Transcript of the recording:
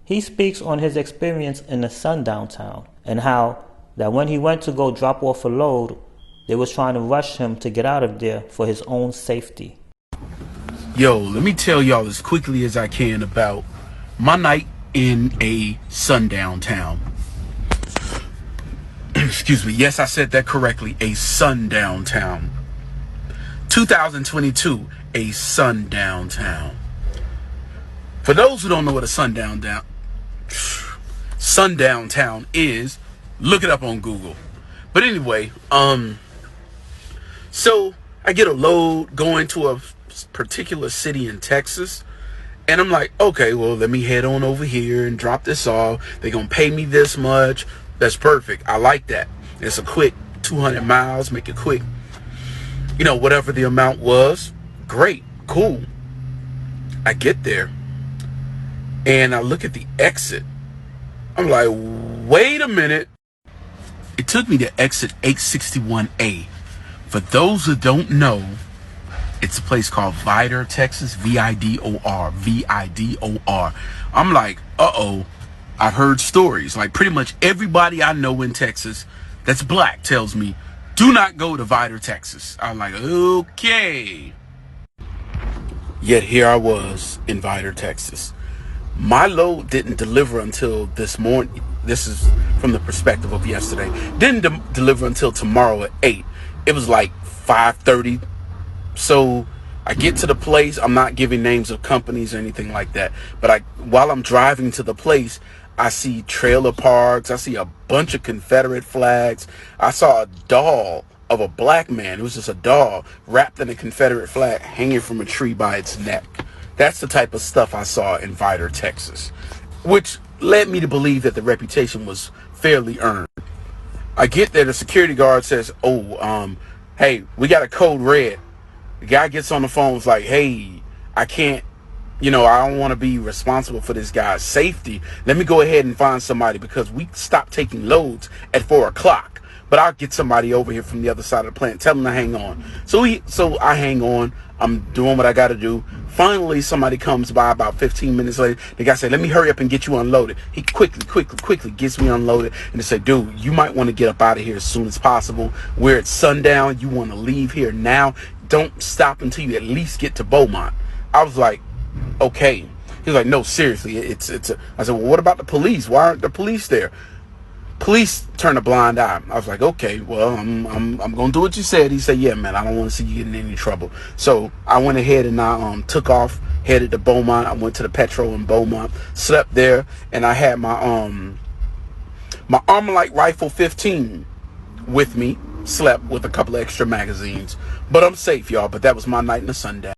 He speaks on his experience in the Sundown town and how that when he went to go drop off a load, they was trying to rush him to get out of there for his own safety. Yo, let me tell y'all as quickly as I can about my night in a sundown town. Excuse me. Yes, I said that correctly. A sundown town. 2022, a sundown town. For those who don't know what a sundown town is, look it up on Google. But anyway, so I get a load going to a particular city in Texas, and I'm like, okay, well, let me head on over here and drop this off. They're gonna pay me this much. That's perfect. I like that. It's a quick 200 miles, make it quick. You know, whatever the amount was, great, cool. I get there and I look at the exit. I'm like, wait a minute. It took me to exit 861A. For those who don't know, it's a place called Vidor, Texas. Vidor. Vidor. I'm like, uh-oh. I've heard stories. Like pretty much everybody I know in Texas that's black tells me, do not go to Vidor, Texas. I'm like, okay. Yet here I was in Vidor, Texas. My load didn't deliver until this morning. This is from the perspective of yesterday. Didn't deliver until tomorrow at 8. It was like 5:30. So I get to the place. I'm not giving names of companies or anything like that. But while I'm driving to the place, I see trailer parks. I see a bunch of Confederate flags. I saw a doll of a black man. It was just a doll wrapped in a Confederate flag hanging from a tree by its neck. That's the type of stuff I saw in Vidor, Texas, which led me to believe that the reputation was fairly earned. I get there. The security guard says, hey, we got a code red. The guy gets on the phone, was like, hey, I can't, I don't want to be responsible for this guy's safety. Let me go ahead and find somebody because we stopped taking loads at 4 o'clock. But I'll get somebody over here from the other side of the plant. Tell them to hang on. So I hang on. I'm doing what I got to do. Finally, somebody comes by about 15 minutes later. The guy said, let me hurry up and get you unloaded. He quickly gets me unloaded. And they say, dude, you might want to get up out of here as soon as possible. We're at sundown. You want to leave here now. Don't stop until you at least get to Beaumont. I was like, okay. He was like, no, seriously. I said, well, what about the police? Why aren't the police there? Police turned a blind eye. I was like, okay, well, I'm gonna do what you said. He said, yeah, man, I don't want to see you getting in any trouble. So I went ahead and I took off, headed to Beaumont. I went to the Petro in Beaumont, slept there, and I had my Armalite Rifle 15 with me. Slept with a couple of extra magazines, but I'm safe, y'all. But that was my night in the sundown.